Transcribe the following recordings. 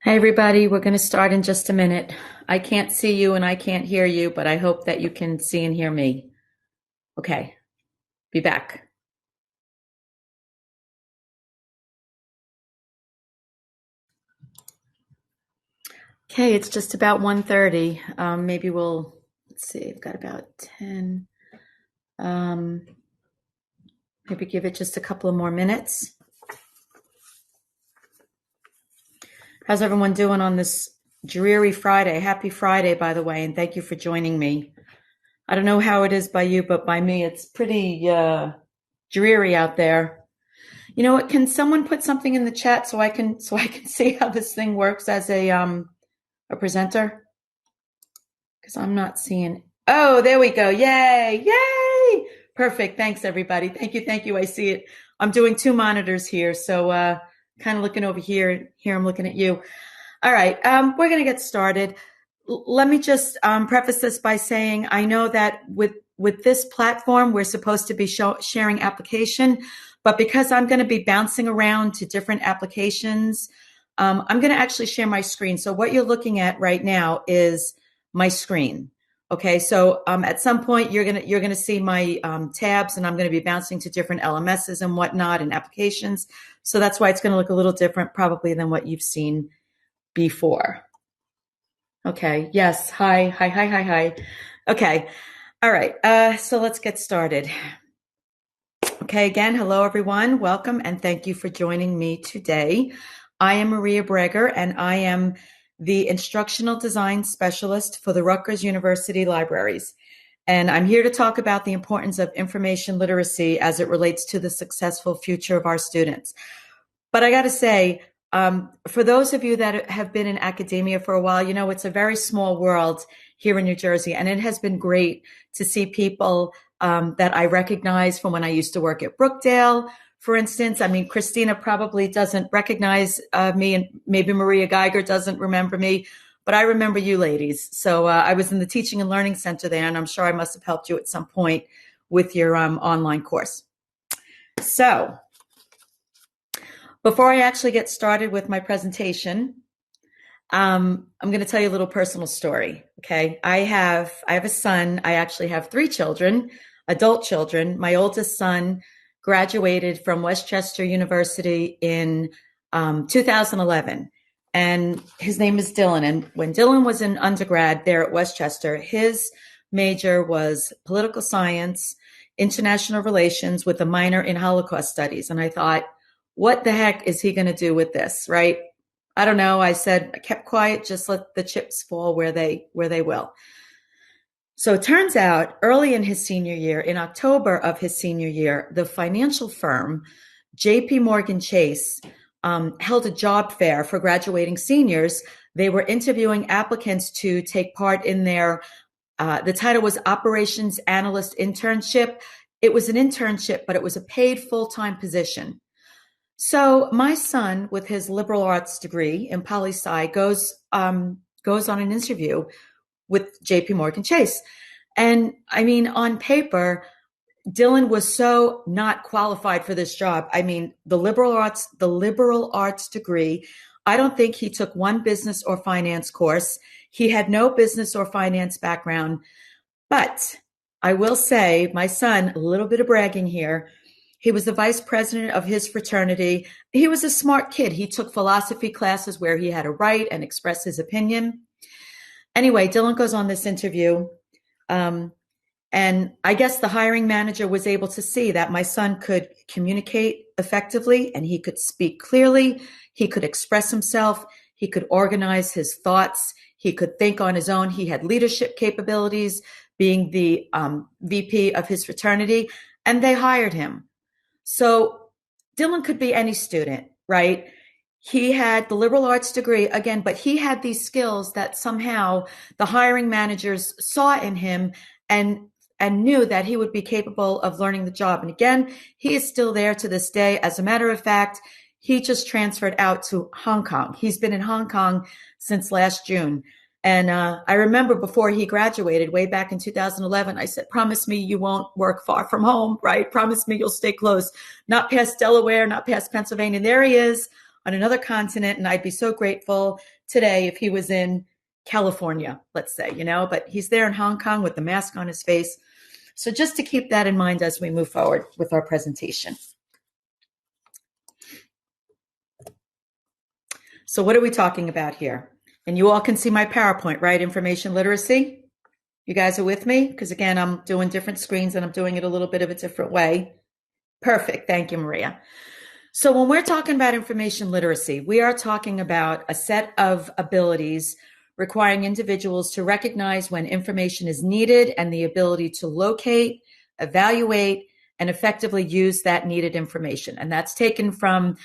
Hey everybody, we're going to start in just a minute. I can't see you and I can't hear you, but I hope that you can see and hear me. Okay, be back. Okay, it's just about 1:30. Maybe let's see, I've got about 10. Um, Maybe give it just a couple of more minutes. How's everyone doing on this dreary Friday? Happy Friday, by the way, and thank you for joining me. I don't know how it is by you, but by me, it's pretty dreary out there. You know what? Can someone put something in the chat so I can see how this thing works as a presenter? Because I'm not seeing. Oh, there we go. Yay! Yay! Perfect. Thanks, everybody. Thank you. I see it. I'm doing two monitors here, so kind of looking over here. Here I'm looking at you. All right, we're going to get started. Let me just preface this by saying I know that with this platform, we're supposed to be sharing application, but because I'm going to be bouncing around to different applications, I'm going to actually share my screen. So what you're looking at right now is my screen. Okay, so at some point you're gonna see my tabs, and I'm going to be bouncing to different LMSs and whatnot and applications. So that's why it's going to look a little different probably than what you've seen before. Okay, yes, hi. Okay, all right, so let's get started. Okay, again, hello everyone, welcome, and thank you for joining me today. I am Maria Breger, and I am the Instructional Design Specialist for the Rutgers University Libraries. And I'm here to talk about the importance of information literacy as it relates to the successful future of our students. But I got to say, for those of you that have been in academia for a while, you know, it's a very small world here in New Jersey. And it has been great to see people that I recognize from when I used to work at Brookdale, for instance. I mean, Christina probably doesn't recognize me, and maybe Maria Geiger doesn't remember me, but I remember you ladies. So I was in the Teaching and Learning Center there, and I'm sure I must have helped you at some point with your online course. So before I actually get started with my presentation, I'm going to tell you a little personal story. Okay. I have a son. I actually have three children, adult children. My oldest son graduated from Westchester University in 2011, and his name is Dylan. And when Dylan was in undergrad there at Westchester, his major was political science, international relations with a minor in Holocaust studies. And I thought, what the heck is he going to do with this, right? I don't know. I kept quiet, just let the chips fall where they will. So it turns out early in his senior year, in October of his senior year, the financial firm JP Morgan Chase held a job fair for graduating seniors. They were interviewing applicants to take part in their, the title was Operations Analyst Internship. It was an internship, but it was a paid full-time position. So my son, with his liberal arts degree in poli-sci, goes on an interview with JP Morgan Chase. And I mean, on paper, Dylan was so not qualified for this job. I mean, the liberal arts degree, I don't think he took one business or finance course. He had no business or finance background. But I will say, my son, a little bit of bragging here, he was the vice president of his fraternity. He was a smart kid. He took philosophy classes where he had to write and express his opinion. Anyway, Dylan goes on this interview. And I guess the hiring manager was able to see that my son could communicate effectively, and he could speak clearly. He could express himself. He could organize his thoughts. He could think on his own. He had leadership capabilities, being the VP of his fraternity, and they hired him. So Dylan could be any student, right? He had the liberal arts degree again, but he had these skills that somehow the hiring managers saw in him and knew that he would be capable of learning the job. And again, he is still there to this day. As a matter of fact, he just transferred out to Hong Kong. He's been in Hong Kong since last June. And I remember before he graduated, way back in 2011, I said, promise me you won't work far from home, right? Promise me you'll stay close, not past Delaware, not past Pennsylvania. And there he is on another continent, and I'd be so grateful today if he was in California, let's say, but he's there in Hong Kong with the mask on his face. So just to keep that in mind as we move forward with our presentation. So what are we talking about here? And you all can see my PowerPoint, right? Information literacy. You guys are with me? Because again, I'm doing different screens and I'm doing it a little bit of a different way. Perfect. Thank you, Maria. So when we're talking about information literacy, we are talking about a set of abilities requiring individuals to recognize when information is needed and the ability to locate, evaluate, and effectively use that needed information. And that's taken from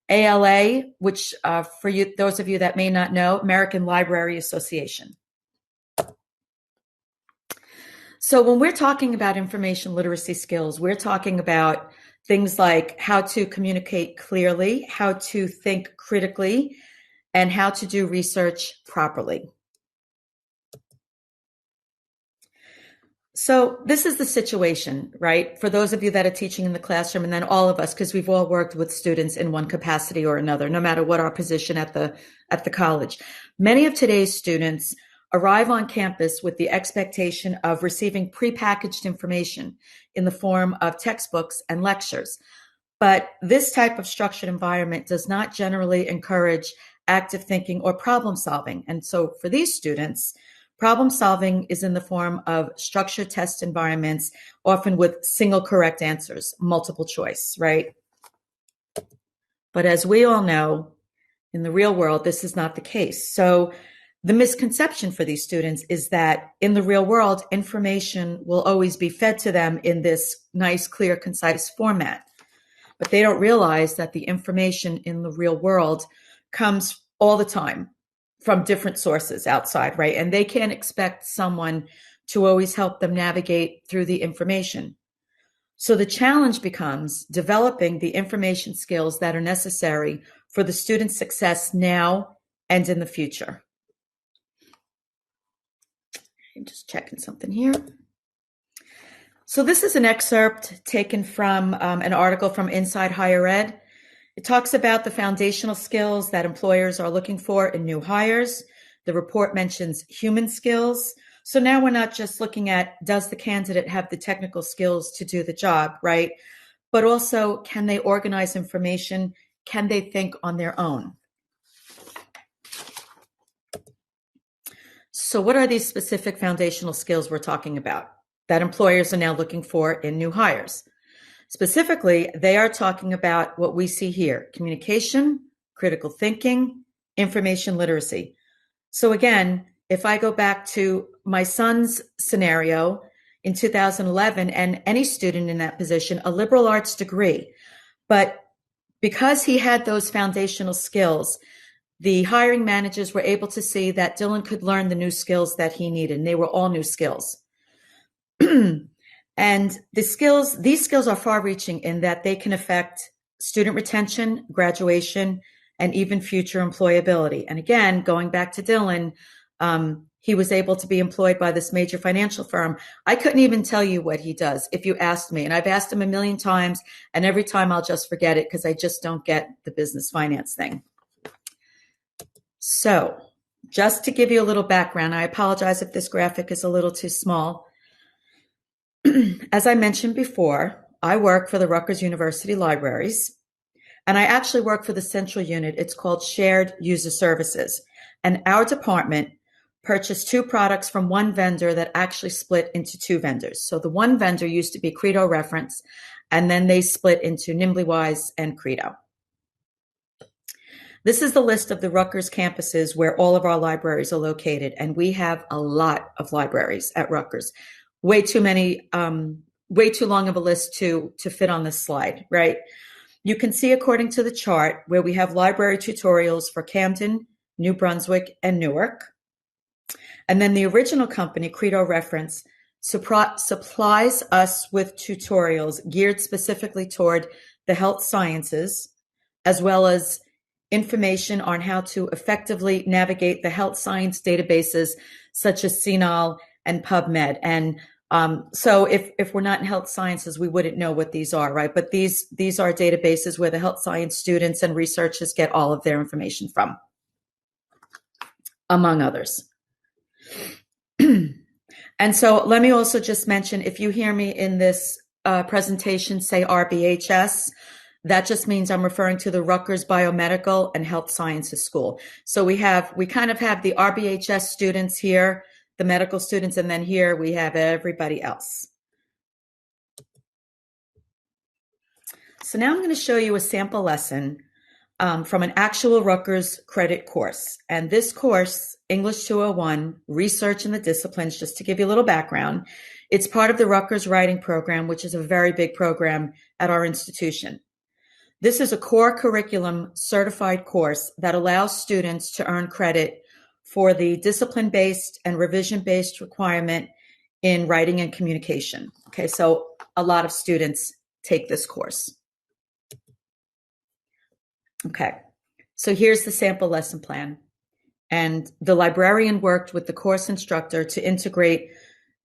ALA, which for you, those of you that may not know, American Library Association. So when we're talking about information literacy skills, we're talking about things like how to communicate clearly, how to think critically, and how to do research properly. So this is the situation, right? For those of you that are teaching in the classroom, and then all of us, because we've all worked with students in one capacity or another, no matter what our position at the college. Many of today's students arrive on campus with the expectation of receiving prepackaged information in the form of textbooks and lectures. But this type of structured environment does not generally encourage active thinking or problem solving. And so for these students, problem solving is in the form of structured test environments, often with single correct answers, multiple choice, right? But as we all know, in the real world, this is not the case. So the misconception for these students is that in the real world, information will always be fed to them in this nice, clear, concise format. But they don't realize that the information in the real world comes all the time from different sources outside, right? And they can't expect someone to always help them navigate through the information. So the challenge becomes developing the information skills that are necessary for the student's success now and in the future. I'm just checking something here. So this is an excerpt taken from an article from Inside Higher Ed. It talks about the foundational skills that employers are looking for in new hires. The report mentions human skills. So now we're not just looking at, does the candidate have the technical skills to do the job, right? But also, can they organize information? Can they think on their own? So what are these specific foundational skills we're talking about that employers are now looking for in new hires? Specifically, they are talking about what we see here: communication, critical thinking, information literacy. So again, if I go back to my son's scenario in 2011, and any student in that position, a liberal arts degree, but because he had those foundational skills, the hiring managers were able to see that Dylan could learn the new skills that he needed, and they were all new skills. And these skills are far-reaching in that they can affect student retention, graduation, and even future employability. And again, going back to Dylan, he was able to be employed by this major financial firm. I couldn't even tell you what he does if you asked me. And I've asked him a million times, and every time I'll just forget it because I just don't get the business finance thing. So just to give you a little background, I apologize if this graphic is a little too small. As I mentioned before, I work for the Rutgers University Libraries, and I actually work for the central unit. It's called Shared User Services. And our department purchased two products from one vendor that actually split into two vendors. So the one vendor used to be Credo Reference, and then they split into NimblyWise and Credo. This is the list of the Rutgers campuses where all of our libraries are located, and we have a lot of libraries at Rutgers. Way too many, way too long of a list to fit on this slide, right? You can see according to the chart where we have library tutorials for Camden, New Brunswick, and Newark. And then the original company, Credo Reference, supplies us with tutorials geared specifically toward the health sciences, as well as information on how to effectively navigate the health science databases such as CINAHL and PubMed. And so if we're not in health sciences, we wouldn't know what these are, right? But these are databases where the health science students and researchers get all of their information from. among others. And so let me also just mention, if you hear me in this presentation say RBHS, that just means I'm referring to the Rutgers Biomedical and Health Sciences School. So we kind of have the RBHS students here, the medical students, and then here we have everybody else. So now I'm going to show you a sample lesson from an actual Rutgers credit course. And this course, English 201, Research in the Disciplines, just to give you a little background, it's part of the Rutgers Writing Program, which is a very big program at our institution. This is a core curriculum certified course that allows students to earn credit for the discipline-based and revision-based requirement in writing and communication. Okay, so a lot of students take this course. Okay, so here's the sample lesson plan. And the librarian worked with the course instructor to integrate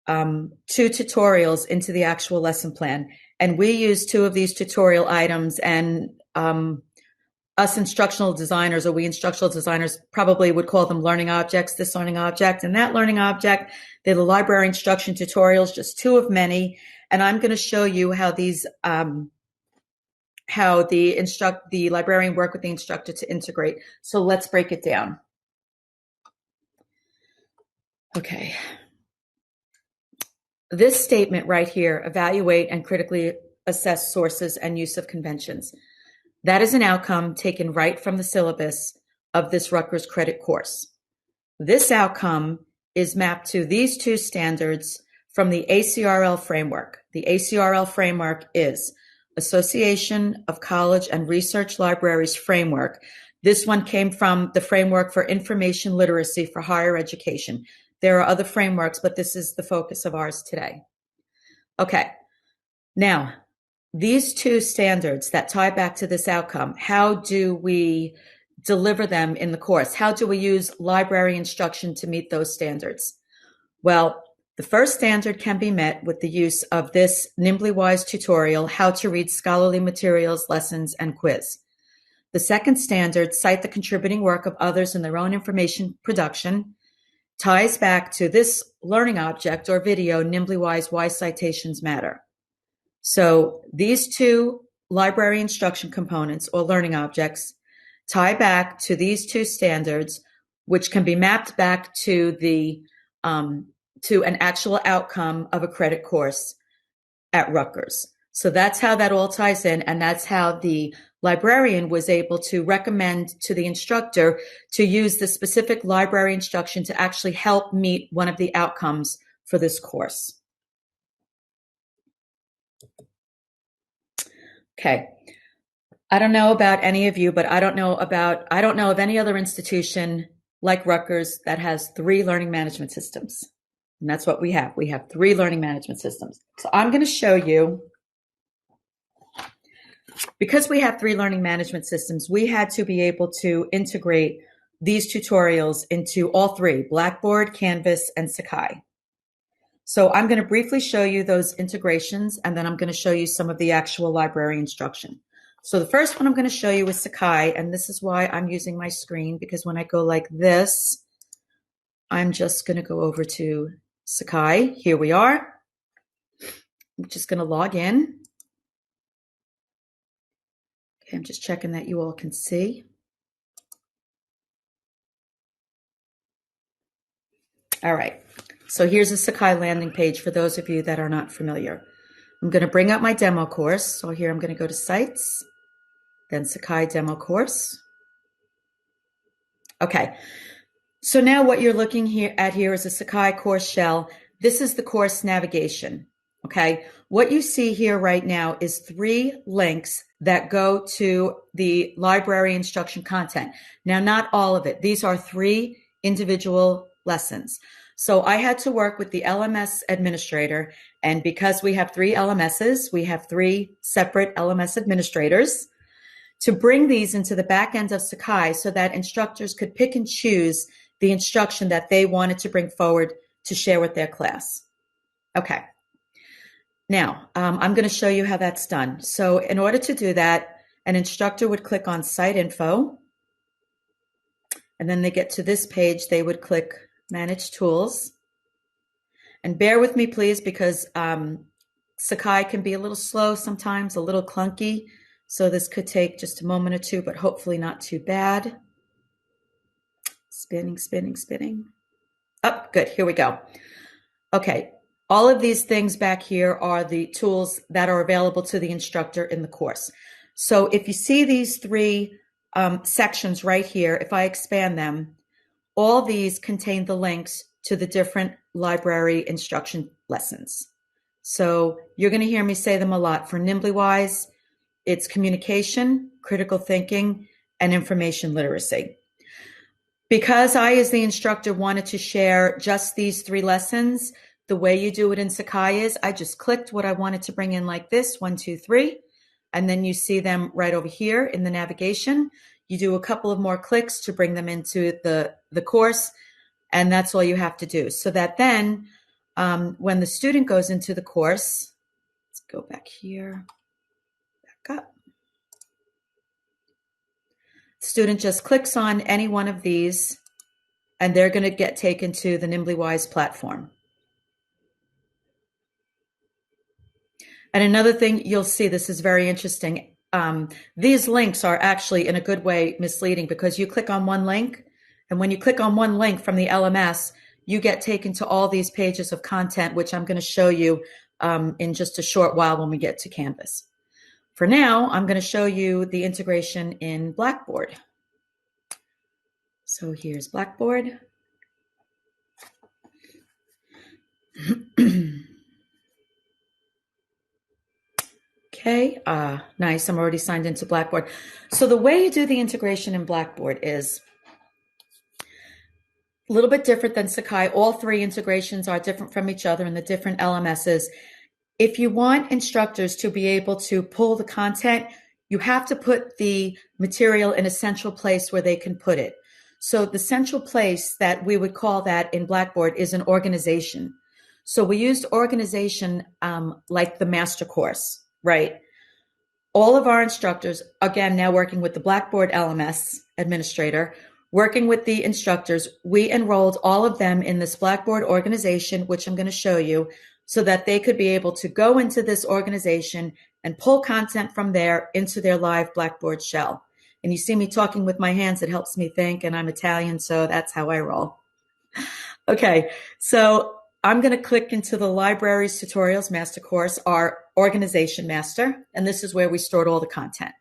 2 tutorials into the actual lesson plan. And we use 2 of these tutorial items, and us instructional designers, or we instructional designers probably would call them learning objects, this learning object and that learning object. They're the library instruction tutorials, just 2 of many. And I'm going to show you how these how the librarian work with the instructor to integrate. So let's break it down. Okay. This statement right here, evaluate and critically assess sources and use of conventions. That is an outcome taken right from the syllabus of this Rutgers credit course. This outcome is mapped to these 2 standards from the Acrl Framework. The Acrl Framework is Association of College and Research Libraries Framework. This one came from the Framework for Information Literacy for Higher Education. There are other frameworks, but this is the focus of ours today. Okay, now these 2 standards that tie back to this outcome, how do we deliver them in the course? How do we use library instruction to meet those standards? Well, the first standard can be met with the use of this Nimbly Wise tutorial, How to Read Scholarly Materials, Lessons, and Quiz. The second standard, Cite the contributing work of others in their own information production, ties back to this learning object or video, Nimbly Wise, Why Citations Matter. So these 2 library instruction components or learning objects tie back to these 2 standards, which can be mapped back to the to an actual outcome of a credit course at Rutgers. So that's how that all ties in, and that's how the librarian was able to recommend to the instructor to use the specific library instruction to actually help meet one of the outcomes for this course. Okay. I don't know about any of you, but I don't know of any other institution like Rutgers that has 3 learning management systems. And that's what we have. We have 3 learning management systems. So I'm going to show you, because we have 3 learning management systems, we had to be able to integrate these tutorials into all 3, Blackboard, Canvas, and Sakai. So I'm going to briefly show you those integrations, and then I'm going to show you some of the actual library instruction. So the first one I'm going to show you is Sakai, and this is why I'm using my screen, because when I go like this, I'm just going to go over to Sakai. Here we are. I'm just going to log in. Okay, I'm just checking that you all can see. All right. So here's a Sakai landing page for those of you that are not familiar. I'm going to bring up my demo course. So here I'm going to go to Sites, then Sakai demo course. Okay. So now what you're looking at here is a Sakai course shell. This is the course navigation. Okay. What you see here right now is 3 links that go to the library instruction content. Now, not all of it. These are 3 individual lessons. So I had to work with the LMS administrator. And because we have 3 LMSs, we have 3 separate LMS administrators to bring these into the back end of Sakai so that instructors could pick and choose the instruction that they wanted to bring forward to share with their class. Okay. Now, I'm going to show you how that's done. So in order to do that, an instructor would click on Site Info, and then they get to this page, they would click Manage Tools. And bear with me, please, because Sakai can be a little slow sometimes, a little clunky. So this could take just a moment or two, but hopefully not too bad. Spinning, spinning, spinning. Oh, good. Here we go. Okay. All of these things back here are the tools that are available to the instructor in the course. So if you see these three sections right here, if I expand them, all these contain the links to the different library instruction lessons. So you're going to hear me say them a lot. For NimblyWise, it's communication, critical thinking, and information literacy. Because I, as the instructor, wanted to share just these three lessons, the way you do it in Sakai is I just clicked what I wanted to bring in like this, 1, 2, 3, and then you see them right over here in the navigation. You do a couple of more clicks to bring them into the course, and that's all you have to do. So that then when the student goes into the course, let's go back here, back up. The student just clicks on any one of these, and they're going to get taken to the NimblyWise platform. And another thing you'll see, this is very interesting. These links are actually in a good way misleading because you click on one link, and when you click on one link from the LMS, you get taken to all these pages of content, which I'm going to show you in just a short while when we get to Canvas. For now, I'm going to show you the integration in Blackboard. So here's Blackboard. Okay, nice. I'm already signed into Blackboard. So the way you do the integration in Blackboard is a little bit different than Sakai. All three integrations are different from each other in the different LMSs. If you want instructors to be able to pull the content, you have to put the material in a central place where they can put it. So the central place that we would call that in Blackboard is an organization. So we used organization like the master course, right? All of our instructors, again, now working with the Blackboard LMS administrator, working with the instructors, we enrolled all of them in this Blackboard organization, which I'm going to show you, so that they could be able to go into this organization and pull content from there into their live Blackboard shell. And you see me talking with my hands, it helps me think, and I'm Italian, so that's how I roll. Okay, so I'm going to click into the Libraries Tutorials Master Course, our Organization Master, and this is where we stored all the content.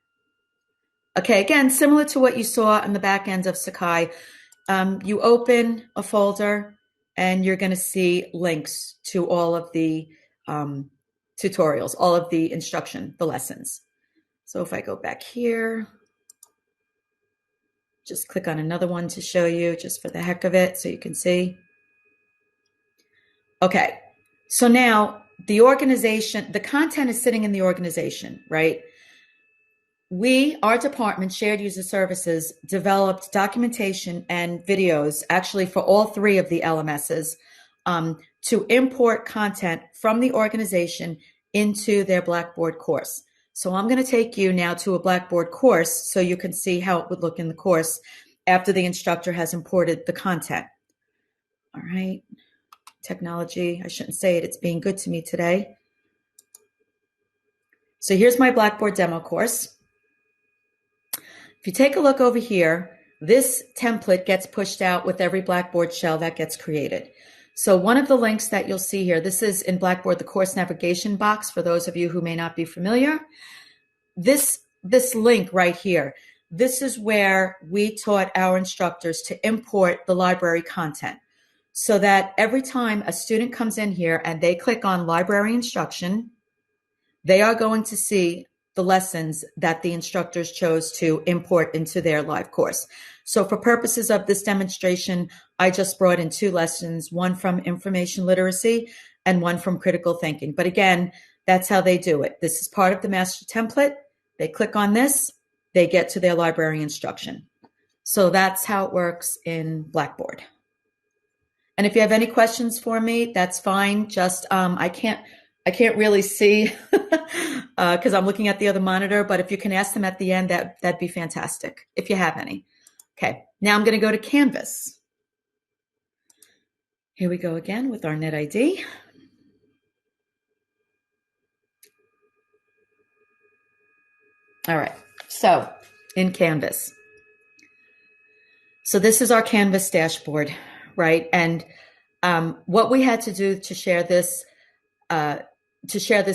Okay, again, similar to what you saw on the back end of Sakai, you open a folder and you're going to see links to all of the tutorials, all of the instruction, the lessons. So if I go back here, just click on another one to show you just for the heck of it so you can see. Okay, so now the organization, the content is sitting in the organization, right? Our department, Shared User Services, developed documentation and videos actually for all three of the LMSs to import content from the organization into their Blackboard course. So I'm going to take you now to a Blackboard course so you can see how it would look in the course after the instructor has imported the content. All right. Technology, I shouldn't say it, it's being good to me today. So here's my Blackboard demo course. If you take a look over here, this template gets pushed out with every Blackboard shell that gets created. So one of the links that you'll see here, this is in Blackboard, the course navigation box, for those of you who may not be familiar. This link right here, this is where we taught our instructors to import the library content, so that every time a student comes in here and they click on library instruction, they are going to see the lessons that the instructors chose to import into their live course. So for purposes of this demonstration, I just brought in 2 lessons, one from information literacy and one from critical thinking. But again, that's how they do it. This is part of the master template. They click on this, they get to their library instruction. So that's how it works in Blackboard. And if you have any questions for me, that's fine. Just I can't really see because I'm looking at the other monitor, but if you can ask them at the end, that'd be fantastic if you have any. Okay, Now I'm going to go to Canvas. Here we go again with our net ID. All right, so in Canvas. So this is our Canvas dashboard, right? And what we had to do to share this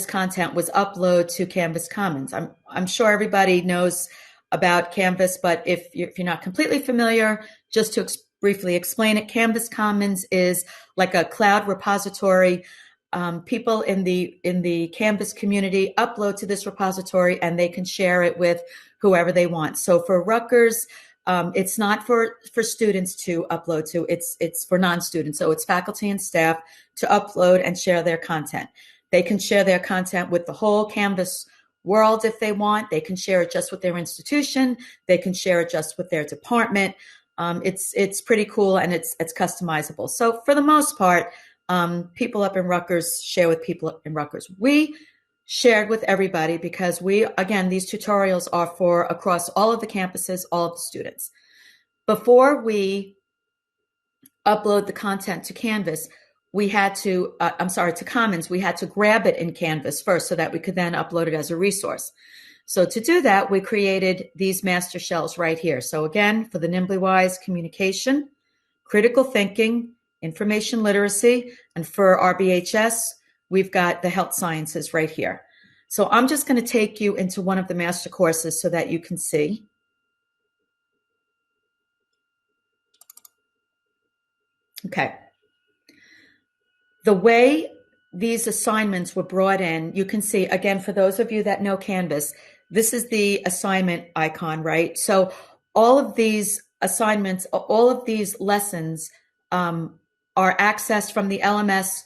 content was upload to Canvas Commons. I'm sure everybody knows about Canvas, but if you're not completely familiar, just to briefly explain it, Canvas Commons is like a cloud repository. People in the Canvas community upload to this repository and they can share it with whoever they want. So for Rutgers, it's not for students to upload to, it's for non-students. So it's faculty and staff to upload and share their content. They can share their content with the whole Canvas world if they want. They can share it just with their institution. They can share it just with their department. It's pretty cool and it's customizable. So for the most part, people up in Rutgers share with people in Rutgers. We shared with everybody because again, these tutorials are for across all of the campuses, all of the students. Before we upload the content to Canvas, we had to, to Commons, we had to grab it in Canvas first so that we could then upload it as a resource. So to do that, we created these master shells right here. So again, for the Nimbly Wise communication, critical thinking, information literacy, and for our BHS, we've got the health sciences right here. So I'm just going to take you into one of the master courses so that you can see. Okay. The way these assignments were brought in, you can see, again, for those of you that know Canvas, this is the assignment icon, right? So all of these assignments, all of these lessons are accessed from the LMS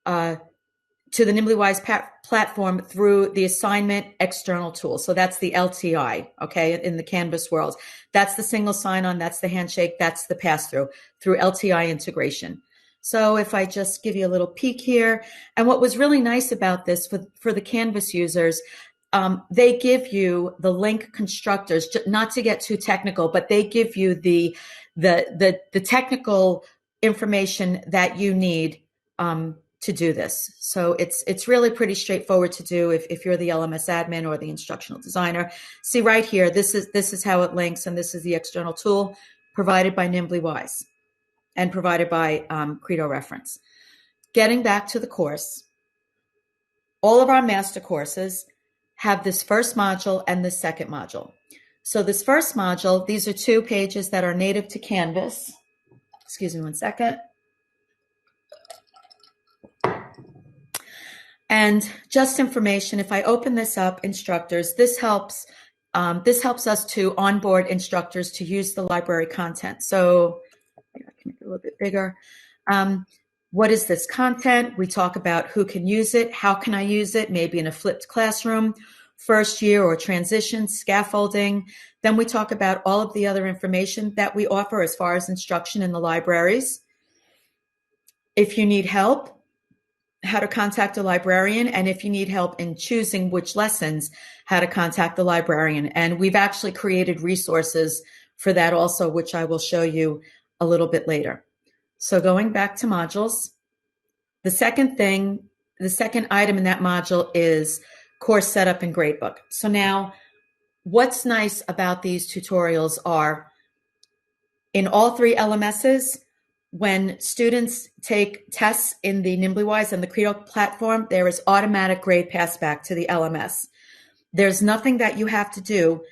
to the Nimbly Wise platform through the assignment external tool. So that's the LTI, okay, in the Canvas world. That's the single sign-on, that's the handshake, that's the pass-through through LTI integration. So if I just give you a little peek here, and what was really nice about this for the Canvas users, they give you the link constructors, not to get too technical, but they give you the technical information that you need to do this. So it's really pretty straightforward to do if you're the LMS admin or the instructional designer. See right here, this is how it links, and this is the external tool provided by Nimbly Wise and provided by Credo Reference. Getting back to the course, all of our master courses have this first module and this second module. So this first module, these are 2 pages that are native to Canvas. Excuse me one second. And just information, if I open this up, instructors, this helps us to onboard instructors to use the library content. So I can make it a little bit bigger. What is this content? We talk about who can use it, how can I use it, maybe in a flipped classroom, first year or transition, scaffolding. Then we talk about all of the other information that we offer as far as instruction in the libraries. If you need help, how to contact a librarian, and if you need help in choosing which lessons, how to contact the librarian. And we've actually created resources for that also, which I will show you a little bit later. So going back to modules, the second item in that module is course setup and gradebook. So now what's nice about these tutorials are in all 3 LMSs, when students take tests in the Nimbly Wise and the Credo platform, there is automatic grade pass back to the LMS. There's nothing that you have to do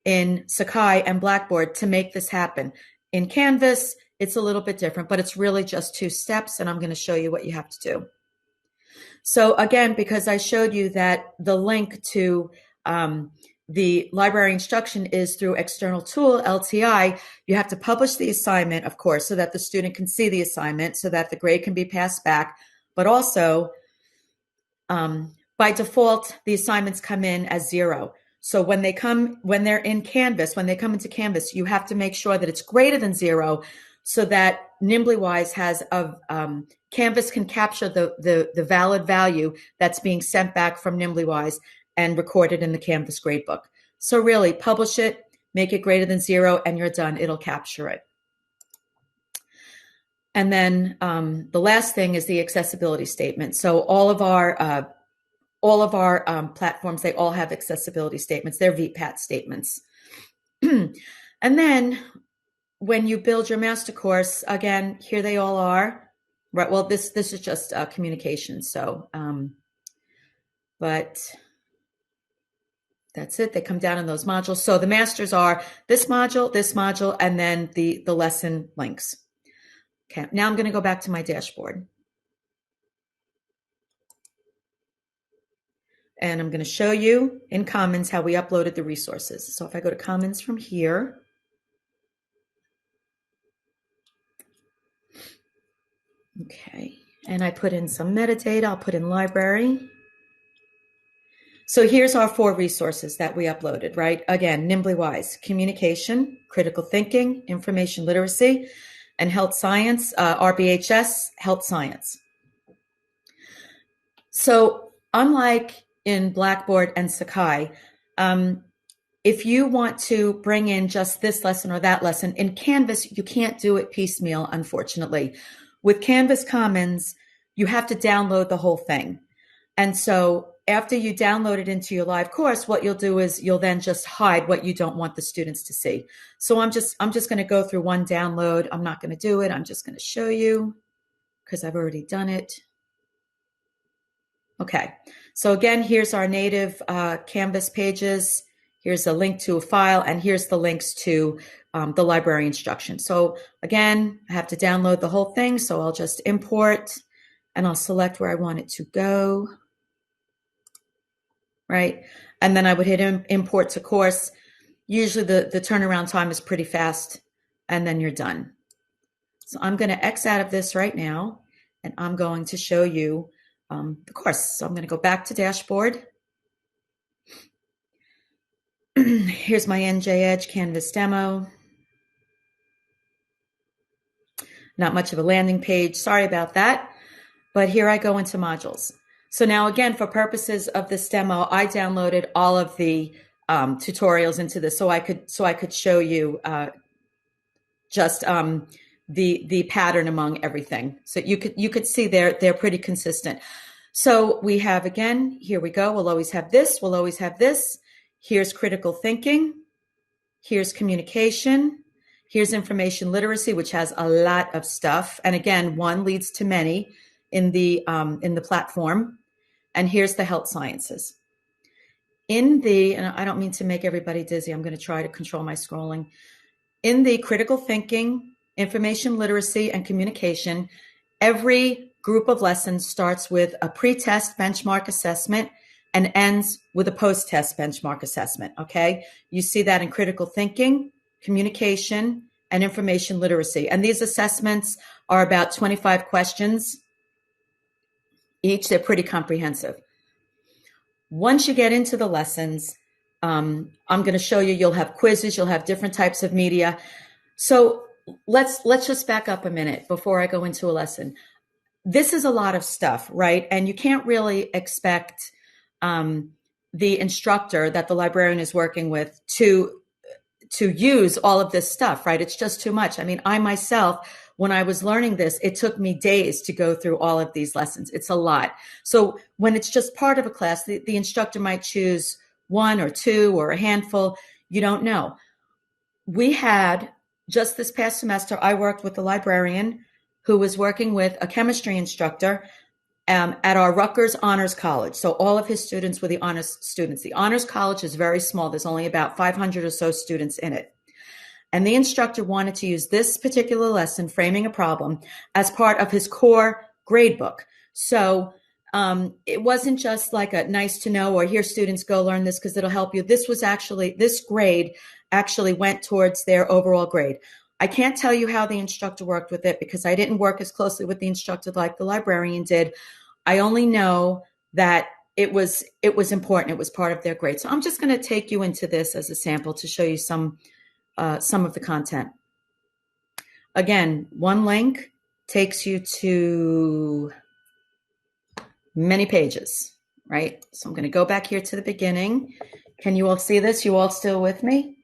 in Sakai and Blackboard to make this happen. In Canvas, it's a little bit different, but it's really just 2 steps, and I'm going to show you what you have to do. So again, because I showed you that the link to the library instruction is through external tool, LTI, you have to publish the assignment, of course, so that the student can see the assignment, so that the grade can be passed back. But also, by default, the assignments come in as 0. So when they come into Canvas, you have to make sure that it's greater than 0 so that Nimbly Wise has Canvas can capture the valid value that's being sent back from Nimbly Wise and recorded in the Canvas gradebook. So really, publish it, make it greater than 0, and you're done. It'll capture it. And then the last thing is the accessibility statement. So all of our platforms, they all have accessibility statements. They're VPAT statements. And then when you build your master course, again, here they all are. Right. Well, this is just communication. So, but that's it. They come down in those modules. So the masters are this module, and then the lesson links. Okay. Now I'm going to go back to my dashboard. And I'm going to show you in Commons how we uploaded the resources. So if I go to Commons from here, okay, and I put in some metadata, I'll put in library. So here's our 4 resources that we uploaded, right? Again, Nimbly Wise, communication, critical thinking, information literacy, and health science, RBHS, health science. So unlike in Blackboard and Sakai, if you want to bring in just this lesson or that lesson, in Canvas, you can't do it piecemeal, unfortunately. With Canvas Commons, you have to download the whole thing. And so after you download it into your live course, what you'll do is you'll then just hide what you don't want the students to see. So I'm just going to go through one download. I'm not going to do it. I'm just going to show you because I've already done it. Okay. So again, here's our native Canvas pages. Here's a link to a file, and here's the links to the library instructions. So again, I have to download the whole thing. So I'll just import, and I'll select where I want it to go. Right. And then I would hit import to course. Usually the turnaround time is pretty fast, and then you're done. So I'm going to X out of this right now, and I'm going to show you the course. So I'm going to go back to dashboard. Here's my NJEdge Canvas demo. Not much of a landing page. Sorry about that. But here I go into modules. So now again, for purposes of this demo, I downloaded all of the tutorials into this so I could show you just the pattern among everything. So you could see they're pretty consistent. So we have, again, here we go. We'll always have this. We'll always have this. Here's critical thinking. Here's communication. Here's information literacy, which has a lot of stuff. And again, one leads to many in the platform. And here's the health sciences. And I don't mean to make everybody dizzy. I'm going to try to control my scrolling. In the critical thinking, information literacy, and communication, every group of lessons starts with a pre-test benchmark assessment and ends with a post-test benchmark assessment, okay? You see that in critical thinking, communication, and information literacy. And these assessments are about 25 questions each. They're pretty comprehensive. Once you get into the lessons, I'm going to show you, you'll have quizzes, you'll have different types of media. So let's just back up a minute before I go into a lesson. This is a lot of stuff, right? And you can't really expect the instructor that the librarian is working with to use all of this stuff, right? It's just too much. I mean, I myself, when I was learning this, it took me days to go through all of these lessons. It's a lot. So when it's just part of a class, the instructor might choose 1 or 2 or a handful. You don't know. We had, just this past semester, I worked with a librarian who was working with a chemistry instructor at our Rutgers Honors College. So all of his students were the honors students. The Honors College is very small. There's only about 500 or so students in it. And the instructor wanted to use this particular lesson, Framing a Problem, as part of his core gradebook. So it wasn't just like a nice to know or here students go learn this because it'll help you. This grade actually went towards their overall grade. I can't tell you how the instructor worked with it because I didn't work as closely with the instructor like the librarian did. I only know that it was important. It was part of their grade. So I'm just going to take you into this as a sample to show you some of the content. Again, one link takes you to many pages, right? So I'm going to go back here to the beginning. Can you all see this? You all still with me?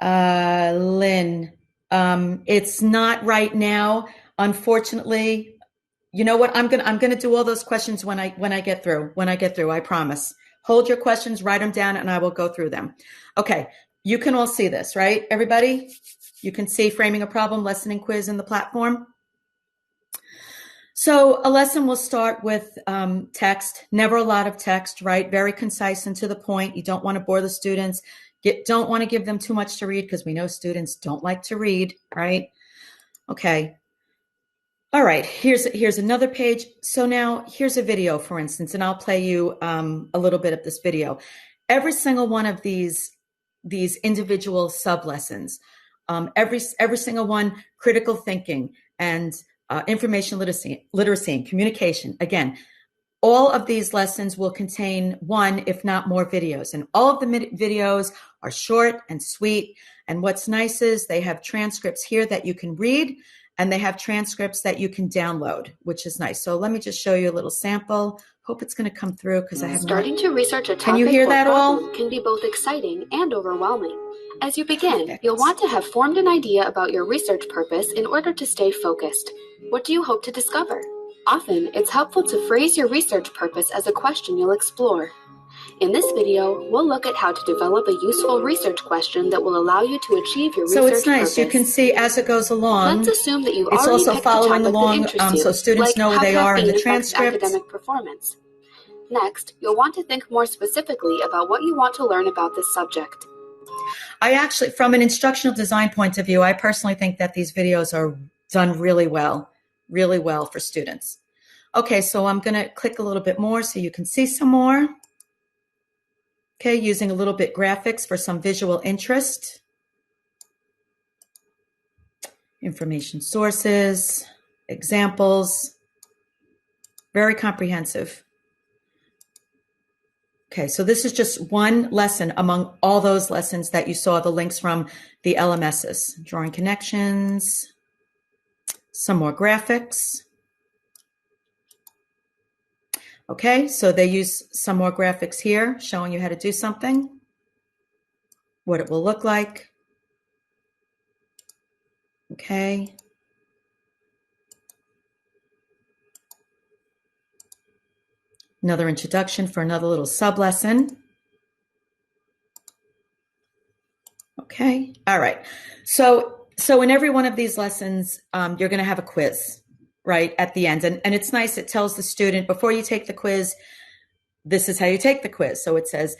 Lynn. It's not right now, unfortunately. You know what? I'm gonna do all those questions when I get through. I promise. Hold your questions, write them down, and I will go through them. Okay, you can all see this, right? Everybody, you can see framing a problem, lesson and quiz in the platform. So a lesson will start with text, never a lot of text, right? Very concise and to the point. You don't want to bore the students. Don't want to give them too much to read because we know students don't like to read, right? Okay. All right, here's another page. So now here's a video, for instance, and I'll play you a little bit of this video. Every single one of these individual sub lessons, every single one, critical thinking and information literacy and communication. Again, all of these lessons will contain one, if not more, videos, and all of the videos are short and sweet. And what's nice is they have transcripts here that you can read. And they have transcripts that you can download, which is nice. So let me just show you a little sample. Hope it's going to come through because I have Starting to research a topic can you hear that all? Can be both exciting and overwhelming. As you begin, you'll want to have formed an idea about your research purpose in order to stay focused. What do you hope to discover? Often, it's helpful to phrase your research purpose as a question you'll explore. In this video, we'll look at how to develop a useful research question that will allow you to achieve your research purpose. So it's nice. You can see as it goes along. Let's assume that you've it's already also picked following a topic along, that interests you, so students like know where they are in the transcript. Academic performance. Next, you'll want to think more specifically about what you want to learn about this subject. I actually, from an instructional design point of view, I personally think that these videos are done really well for students. Okay, so I'm going to click a little bit more so you can see some more. Okay, using a little bit graphics for some visual interest. Information sources, examples, very comprehensive. Okay, so this is just one lesson among all those lessons that you saw the links from the LMSs. Drawing connections, some more graphics. Okay, so they use some more graphics here showing you how to do something, what it will look like. Okay. Another introduction for another little sub-lesson. Okay, all right. So in every one of these lessons, you're going to have a quiz, right, at the end. And it's nice. It tells the student, before you take the quiz, this is how you take the quiz. So it says,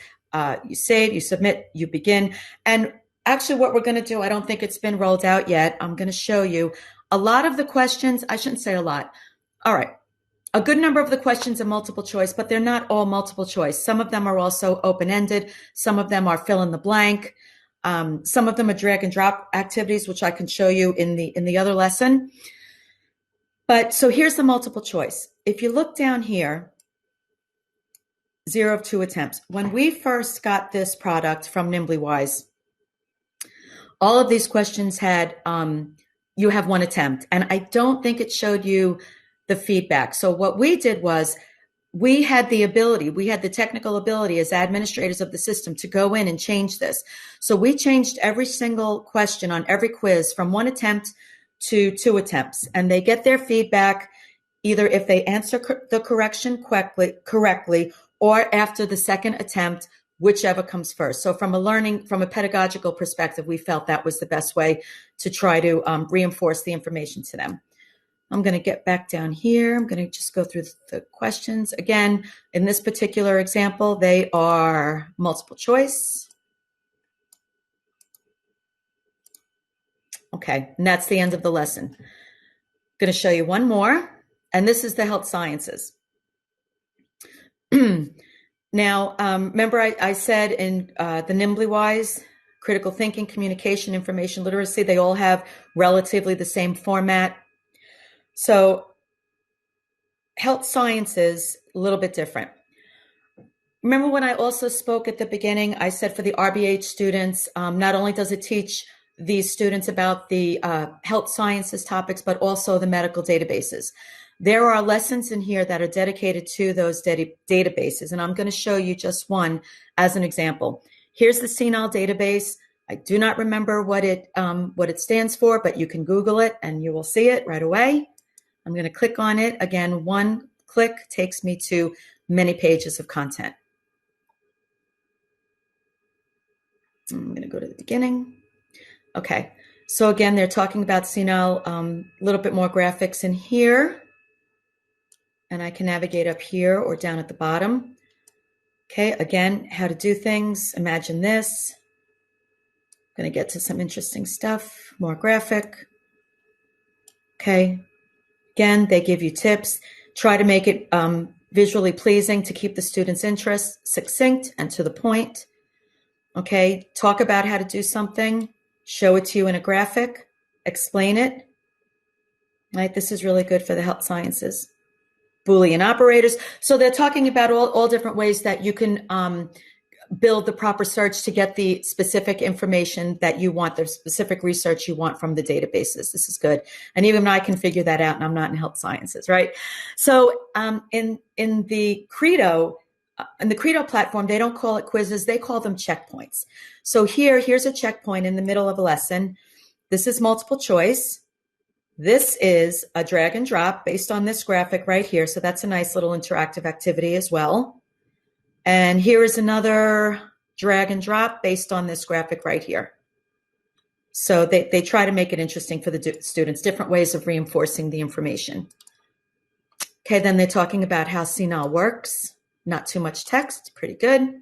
you save, you submit, you begin. And actually what we're going to do, I don't think it's been rolled out yet. I'm going to show you a lot of the questions. I shouldn't say a lot. All right. A good number of the questions are multiple choice, but they're not all multiple choice. Some of them are also open-ended. Some of them are fill in the blank. Some of them are drag and drop activities, which I can show you in the other lesson. But so here's the multiple choice. If you look down here, 0 of 2 attempts. When we first got this product from NimblyWise, all of these questions had, you have 1 attempt. And I don't think it showed you the feedback. So what we did was we had the technical ability as administrators of the system to go in and change this. So we changed every single question on every quiz from 1 attempt to 2 attempts. And they get their feedback either if they answer the correction correctly or after the second attempt, whichever comes first. So from a pedagogical perspective, we felt that was the best way to try to reinforce the information to them. I'm going to get back down here. I'm going to just go through the questions. Again, in this particular example, they are multiple choice. Okay, and that's the end of the lesson. I'm going to show you one more, and this is the health sciences. Now, remember I said in the NimblyWise, critical thinking, communication, information literacy, they all have relatively the same format. So health sciences, a little bit different. Remember when I also spoke at the beginning, I said for the RBH students, not only does it teach these students about the health sciences topics, but also the medical databases. There are lessons in here that are dedicated to those databases, and I'm going to show you just one as an example. Here's the CNAL database. I do not remember what it stands for, but you can Google it and you will see it right away. I'm going to click on it. Again, one click takes me to many pages of content. I'm going to go to the beginning. Okay. So again, they're talking about CNL, a little bit more graphics in here. And I can navigate up here or down at the bottom. Okay, again, how to do things. Imagine this. I'm going to get to some interesting stuff, more graphic. Okay, again, they give you tips. Try to make it visually pleasing to keep the student's interest succinct and to the point. Okay, talk about how to do something, show it to you in a graphic, explain it. Right, this is really good for the health sciences. Boolean operators. So they're talking about all different ways that you can build the proper search to get the specific information that you want, the specific research you want from the databases. This is good. And even I can figure that out, and I'm not in health sciences, right? So in the Credo platform, they don't call it quizzes, they call them checkpoints. So here's a checkpoint in the middle of a lesson. This is multiple choice. This is a drag and drop based on this graphic right here. So that's a nice little interactive activity as well. And here is another drag and drop based on this graphic right here. So they try to make it interesting for the students, different ways of reinforcing the information. Okay, then they're talking about how CNAL works. Not too much text, pretty good.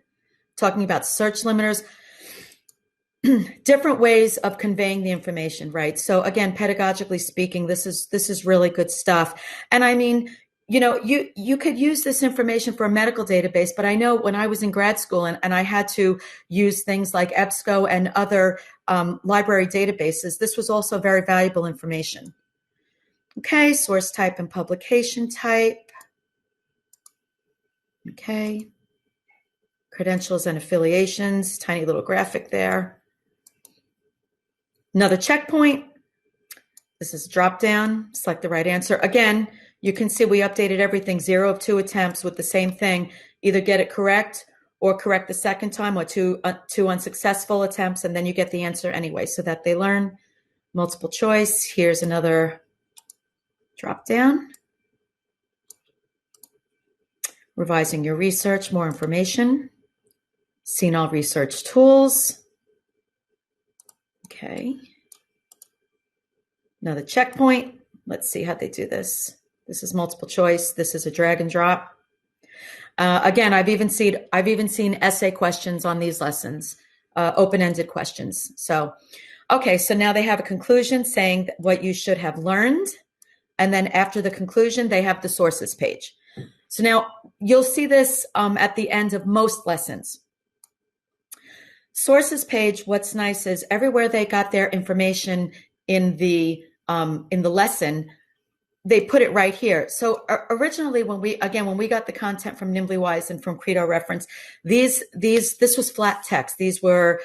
Talking about search limiters. Different ways of conveying the information, right? So again, pedagogically speaking, this is really good stuff. And I mean, you could use this information for a medical database, but I know when I was in grad school and I had to use things like EBSCO and other library databases, this was also very valuable information. Okay, source type and publication type. Okay, credentials and affiliations, tiny little graphic there. Another checkpoint. This is drop down, select the right answer. Again, you can see we updated everything, 0 of 2 attempts with the same thing. Either get it correct or correct the second time, or two unsuccessful attempts, and then you get the answer anyway so that they learn. Multiple choice. Here's another drop down. Revising your research, more information. CNAL research tools. Okay. Another checkpoint. Let's see how they do this. This is multiple choice. This is a drag and drop. Again, I've even seen essay questions on these lessons, open-ended questions. So, okay, so now they have a conclusion saying what you should have learned. And then after the conclusion, they have the sources page. So now you'll see this at the end of most lessons. Sources page, what's nice is everywhere they got their information in the lesson, they put it right here. So originally when we got the content from NimblyWise and from Credo Reference, this was flat text. These were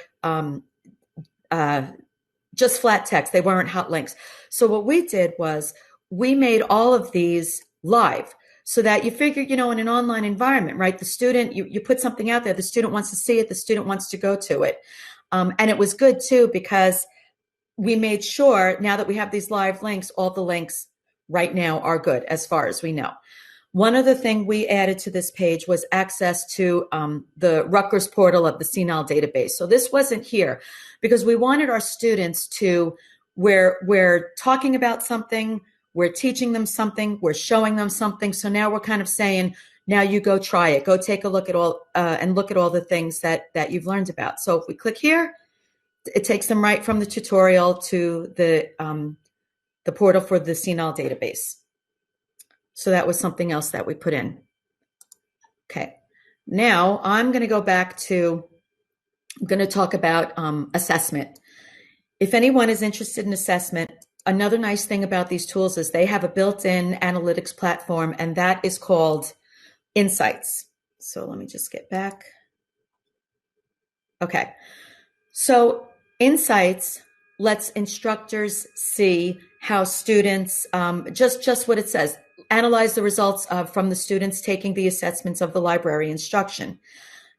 just flat text. They weren't hot links. So what we did was we made all of these live so that you figure, in an online environment, right? The student, you put something out there, the student wants to see it, the student wants to go to it. And it was good too, because we made sure now that we have these live links, all the links right now are good as far as we know. One other thing we added to this page was access to the Rutgers portal of the CNAL database. So this wasn't here because we wanted our students to, we're talking about something, we're teaching them something, we're showing them something. So now we're kind of saying, now you go try it, go take a look at all and look at all the things that you've learned about. So if we click here, it takes them right from the tutorial to the portal for the CNAL database. So that was something else that we put in. Okay, now I'm going to go back to, I'm going to talk about assessment. If anyone is interested in assessment, another nice thing about these tools is they have a built-in analytics platform, and that is called Insights. So let me just get back. Okay, so Insights lets instructors see how students, just what it says, analyze the results from the students taking the assessments of the library instruction.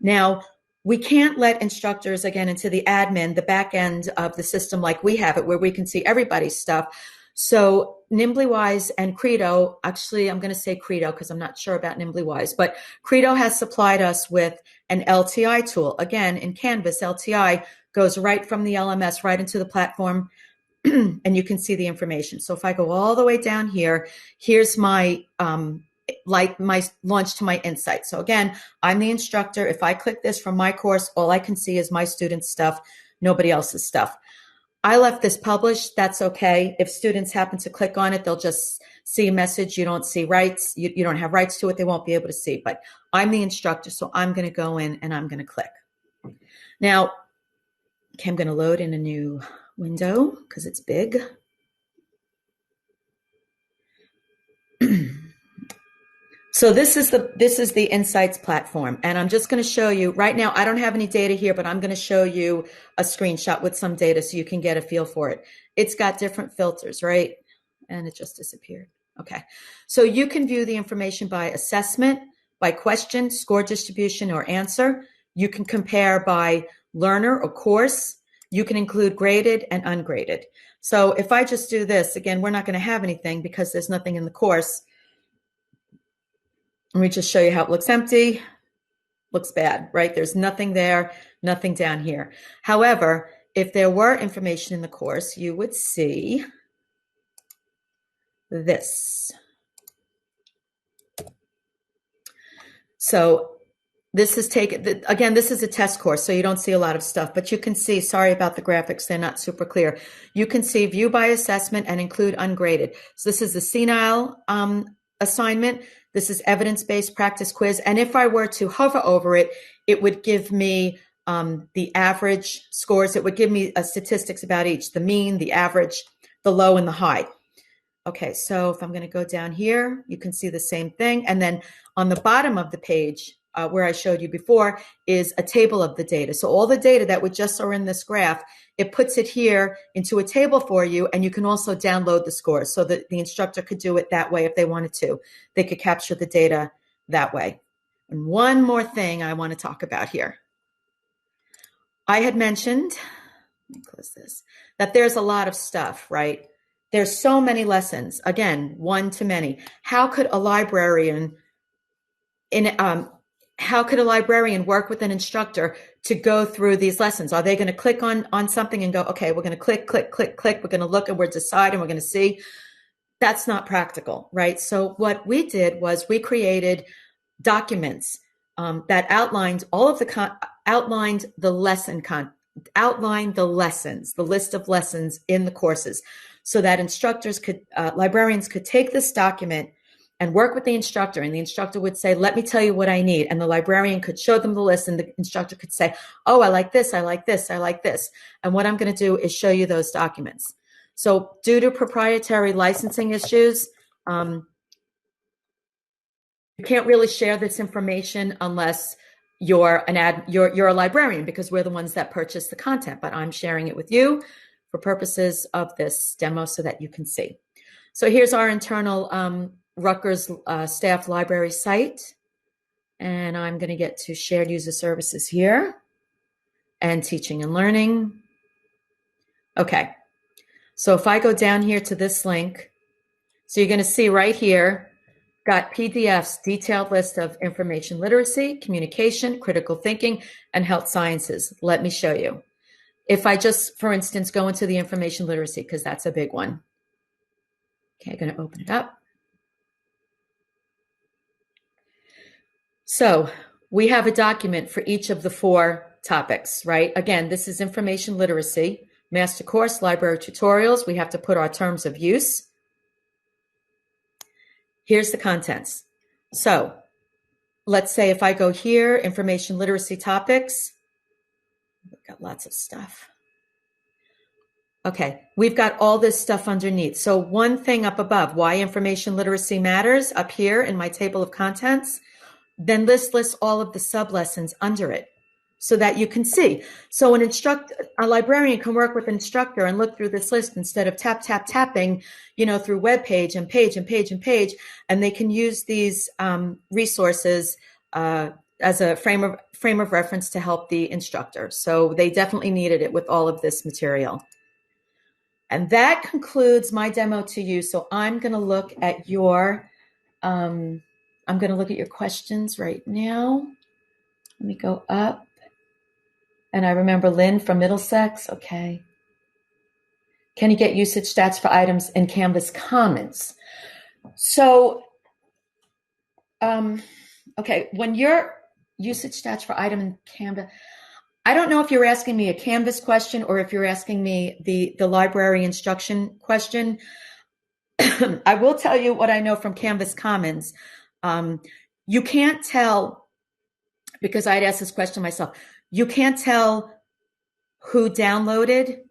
Now, we can't let instructors, again, into the admin, the back end of the system like we have it, where we can see everybody's stuff. So NimblyWise and Credo, actually, I'm going to say Credo because I'm not sure about NimblyWise, but Credo has supplied us with an LTI tool. Again, in Canvas, LTI goes right from the LMS right into the platform, and you can see the information. So if I go all the way down here, here's my my launch to my insight. So again, I'm the instructor. If I click this from my course, all I can see is my students' stuff, nobody else's stuff. I left this published. That's okay. If students happen to click on it, they'll just see a message. You don't see rights. You don't have rights to it. They won't be able to see. But I'm the instructor, so I'm going to go in and I'm going to click. Now, okay, I'm going to load in a new window because it's big. So this is the Insights platform, and I'm just going to show you right now. I don't have any data here, but I'm going to show you a screenshot with some data so you can get a feel for it. It's got different filters, right? And it just disappeared. Okay, so you can view the information by assessment, by question, score distribution, or answer. You can compare by learner or course. You can include graded and ungraded. So if I just do this, again, we're not going to have anything because there's nothing in the course. Let me just show you how it looks empty. Looks bad, right? There's nothing there, nothing down here. However, if there were information in the course, you would see this. So this is taken, again, this is a test course, so you don't see a lot of stuff, but you can see, sorry about the graphics, they're not super clear. You can see view by assessment and include ungraded. So this is the senile assignment. This is evidence-based practice quiz. And if I were to hover over it, it would give me the average scores. It would give me statistics about each, the mean, the average, the low, and the high. Okay, so if I'm going to go down here, you can see the same thing. And then on the bottom of the page, where I showed you before, is a table of the data. So all the data that we just saw in this graph, it puts it here into a table for you, and you can also download the scores so that the instructor could do it that way if they wanted to. They could capture the data that way. And one more thing I want to talk about here. I had mentioned, let me close this, that there's a lot of stuff, right? There's so many lessons, again, one to many. How could a librarian work with an instructor to go through these lessons? Are they going to click on something and go, okay, we're going to click, click, click, click. We're going to look and we're deciding, we're going to see. That's not practical, right? So what we did was we created documents that outlined all of outlined the lessons, the list of lessons in the courses, so that instructors could, librarians could take this document and work with the instructor, and the instructor would say, let me tell you what I need. And the librarian could show them the list, and the instructor could say, oh, I like this, I like this, I like this. And what I'm going to do is show you those documents. So due to proprietary licensing issues, you can't really share this information unless you're a librarian, because we're the ones that purchase the content, but I'm sharing it with you for purposes of this demo so that you can see. So here's our internal Rutgers staff library site. And I'm going to get to shared user services here and teaching and learning. Okay. So if I go down here to this link, so you're going to see right here, got PDFs, detailed list of information literacy, communication, critical thinking, and health sciences. Let me show you. If I just, for instance, go into the information literacy, because that's a big one. Okay, I'm going to open it up. So we have a document for each of the 4 topics, right? Again, this is information literacy, master course, library tutorials. We have to put our terms of use. Here's the contents. So let's say if I go here, information literacy topics, we've got lots of stuff. Okay, we've got all this stuff underneath. So one thing up above, why information literacy matters, up here in my table of contents, then this lists all of the sub-lessons under it so that you can see. So a librarian can work with an instructor and look through this list instead of tapping, through web page and page and page and page, and they can use these resources as a frame of reference to help the instructor. So they definitely needed it with all of this material. And that concludes my demo to you. So I'm going to look at your questions right now. Let me go up. And I remember Lynn from Middlesex. Okay. Can you get usage stats for items in Canvas Commons? So, okay, when your usage stats for item in Canvas, I don't know if you're asking me a Canvas question or if you're asking me the library instruction question. I will tell you what I know from Canvas Commons. You can't tell, because I'd asked this question myself, you can't tell who downloaded.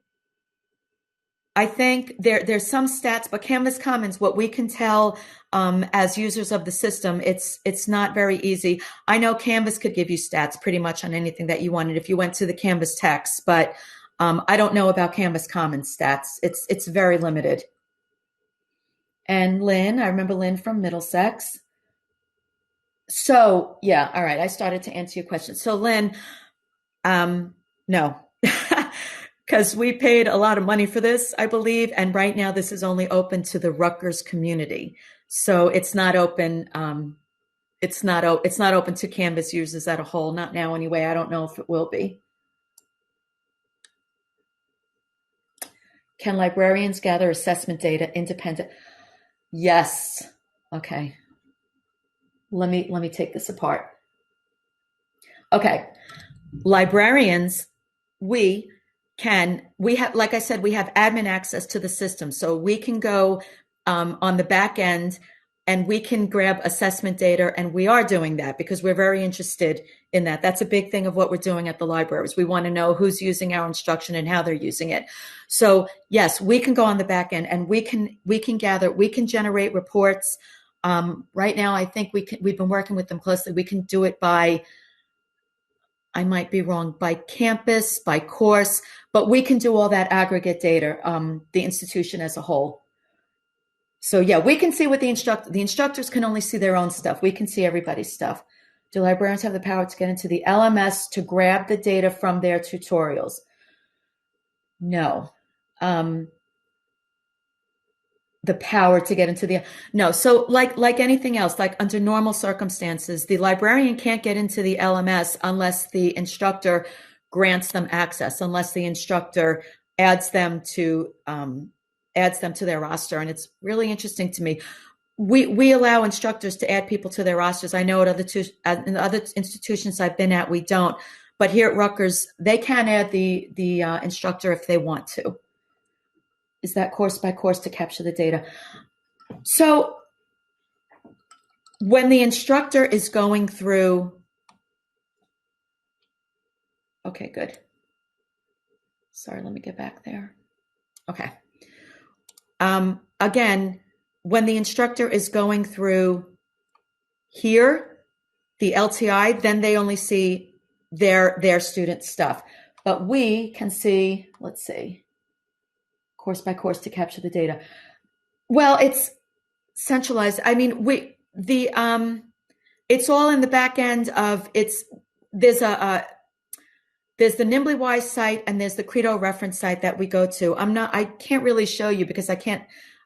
I think there's some stats, but Canvas Commons, what we can tell as users of the system, it's not very easy. I know Canvas could give you stats pretty much on anything that you wanted if you went to the Canvas text, but I don't know about Canvas Commons stats. It's very limited. And Lynn, I remember Lynn from Middlesex. So yeah, all right. I started to answer your question. So Lynn, no, because we paid a lot of money for this, I believe, and right now this is only open to the Rutgers community. So it's not open. It's not open to Canvas users as a whole. Not now, anyway. I don't know if it will be. Can librarians gather assessment data independent? Yes. Okay. Let me take this apart. Okay. Librarians, we have, like I said, we have admin access to the system. So we can go on the back end and we can grab assessment data. And we are doing that because we're very interested in that. That's a big thing of what we're doing at the libraries. We want to know who's using our instruction and how they're using it. So yes, we can go on the back end and we can generate reports. Right now, I think we've been working with them closely. We can do it by, I might be wrong, by campus, by course, but we can do all that aggregate data, the institution as a whole. So yeah, we can see what the instructors can only see their own stuff. We can see everybody's stuff. Do librarians have the power to get into the LMS to grab the data from their tutorials? No. The power to get into no. So like anything else, like under normal circumstances, the librarian can't get into the LMS unless the instructor grants them access, unless the instructor adds them to their roster. And it's really interesting to me. We allow instructors to add people to their rosters. I know in other institutions I've been at, we don't. But here at Rutgers, they can add the instructor if they want to. Is that course by course to capture the data? So when the instructor is going through, okay, good. Sorry, let me get back there. Okay. Again, when the instructor is going through here, the LTI, then they only see their student stuff. But we can see, let's see, course by course to capture the data. Well, it's centralized. I mean, it's all in the back end of there's the NimblyWise site and there's the Credo reference site that we go to. I can't really show you because I can't,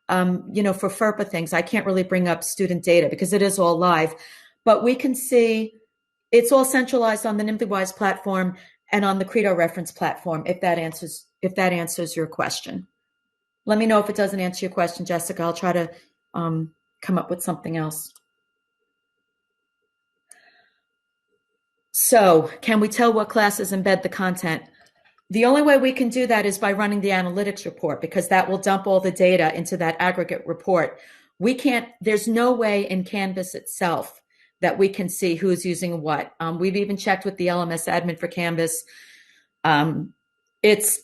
for FERPA things, I can't really bring up student data because it is all live, but we can see it's all centralized on the NimblyWise platform and on the Credo reference platform. If that answers your question. Let me know if it doesn't answer your question, Jessica. I'll try to come up with something else. So can we tell what classes embed the content? The only way we can do that is by running the analytics report because that will dump all the data into that aggregate report. There's no way in Canvas itself that we can see who's using what. We've even checked with the LMS admin for Canvas. It's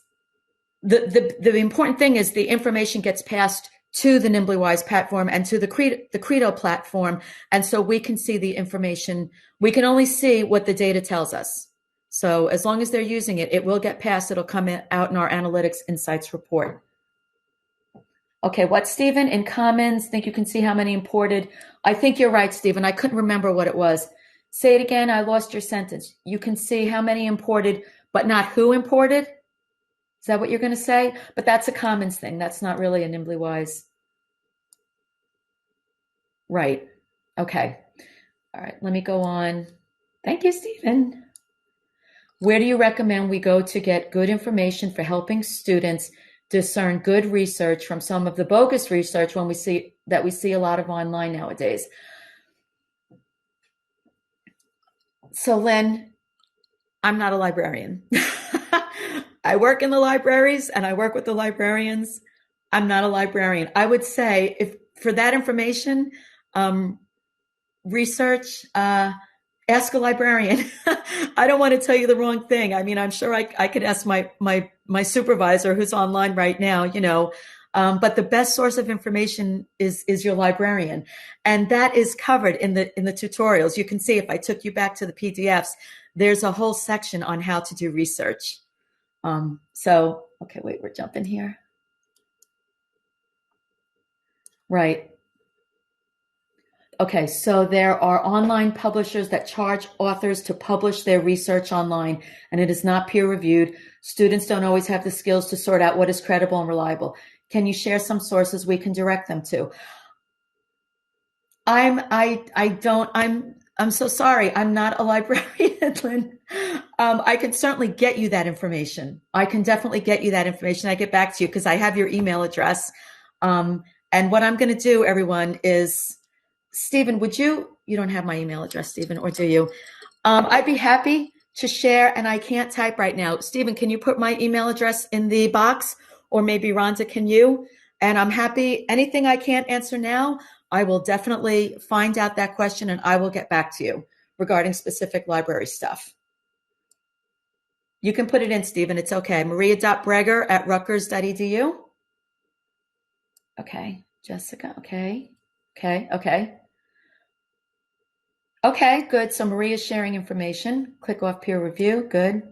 the important thing is the information gets passed to the NimblyWise platform and to the Credo platform. And so we can see the information. We can only see what the data tells us. So as long as they're using it, it will get passed. It'll come out in our analytics insights report. Okay, what, Stephen? In Commons, think you can see how many imported? I think you're right, Stephen. I couldn't remember what it was. Say it again. I lost your sentence. You can see how many imported, but not who imported. Is that what you're going to say? But that's a commons thing. That's not really a Nimbly Wise. Right. Okay. All right. Let me go on. Thank you, Stephen. Where do you recommend we go to get good information for helping students discern good research from some of the bogus research when we see a lot of online nowadays? So, Lynn, I'm not a librarian. I work in the libraries and I work with the librarians. I'm not a librarian. I would say if for that information, research, ask a librarian. I don't want to tell you the wrong thing. I mean, I'm sure I could ask my supervisor who's online right now, but the best source of information is your librarian. And that is covered in the tutorials. You can see if I took you back to the PDFs, there's a whole section on how to do research. Okay, wait, we're jumping here. Right. Okay, so there are online publishers that charge authors to publish their research online, and it is not peer reviewed. Students don't always have the skills to sort out what is credible and reliable. Can you share some sources we can direct them to? I'm so sorry. I'm not a librarian, Lynn. I can certainly get you that information. I can definitely get you that information. I get back to you because I have your email address. And what I'm going to do, everyone, is Stephen, you don't have my email address, Stephen, or do you? I'd be happy to share, and I can't type right now. Stephen, can you put my email address in the box? Or maybe Rhonda, can you? And I'm happy. Anything I can't answer now, I will definitely find out that question and I will get back to you regarding specific library stuff. You can put it in, Stephen. It's okay. Maria.breger@rutgers.edu. Okay. Jessica. Okay. Okay, good. So Maria's sharing information. Click off peer review. Good.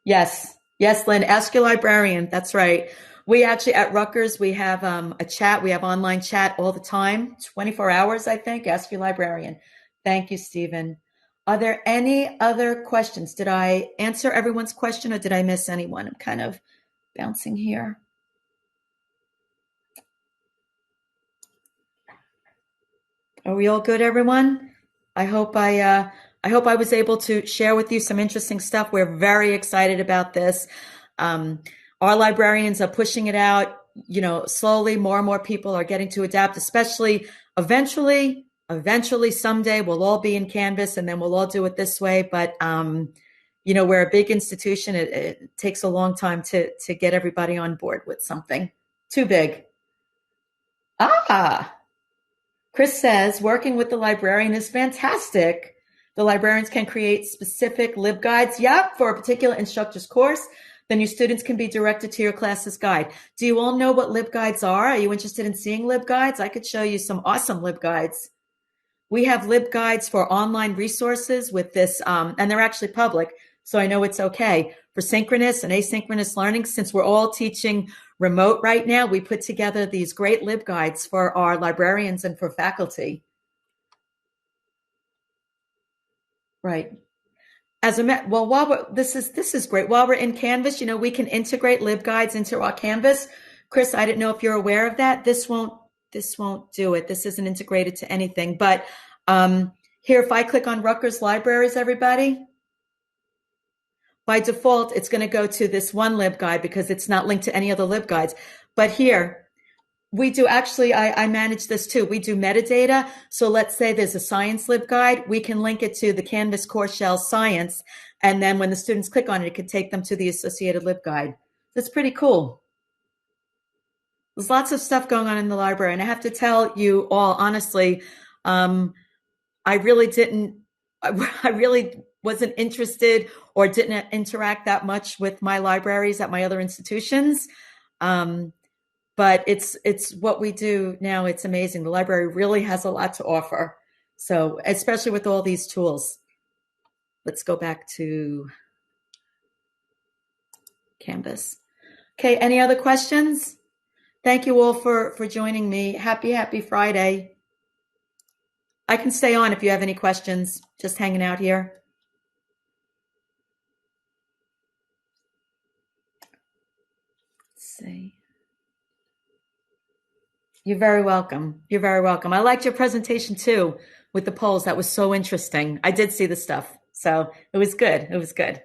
Yes, Lynn, ask your librarian. That's right. We actually at Rutgers, we have a chat. We have online chat all the time, 24 hours, I think. Ask your librarian. Thank you, Stephen. Are there any other questions? Did I answer everyone's question or did I miss anyone? I'm kind of bouncing here. Are we all good, everyone? I hope I was able to share with you some interesting stuff. We're very excited about this. Our librarians are pushing it out, slowly. More and more people are getting to adapt, especially eventually someday we'll all be in Canvas and then we'll all do it this way. But, we're a big institution. It takes a long time to get everybody on board with something too big. Chris says, working with the librarian is fantastic. The librarians can create specific LibGuides, for a particular instructor's course. Then your students can be directed to your class's guide. Do you all know what LibGuides are? Are you interested in seeing LibGuides? I could show you some awesome LibGuides. We have LibGuides for online resources with this, and they're actually public, so I know it's okay. For synchronous and asynchronous learning, since we're all teaching remote right now, we put together these great LibGuides for our librarians and for faculty. Right. This is great. While we're in Canvas, we can integrate LibGuides into our Canvas. Chris, I didn't know if you're aware of that. This won't do it. This isn't integrated to anything. But here, if I click on Rutgers Libraries, everybody, by default, it's going to go to this one LibGuide because it's not linked to any other LibGuides. But here, we do actually, I manage this too. We do metadata. So let's say there's a science LibGuide. We can link it to the Canvas Core Shell Science. And then when the students click on it, it can take them to the associated LibGuide. That's pretty cool. There's lots of stuff going on in the library. And I have to tell you all, honestly, I really wasn't interested or didn't interact that much with my libraries at my other institutions. But it's what we do now. It's amazing. The library really has a lot to offer. So especially with all these tools. Let's go back to Canvas. Okay, any other questions? Thank you all for joining me. Happy Friday. I can stay on if you have any questions. Just hanging out here. Let's see. You're very welcome. You're very welcome. I liked your presentation too with the polls. That was so interesting. I did see the stuff. So it was good. It was good.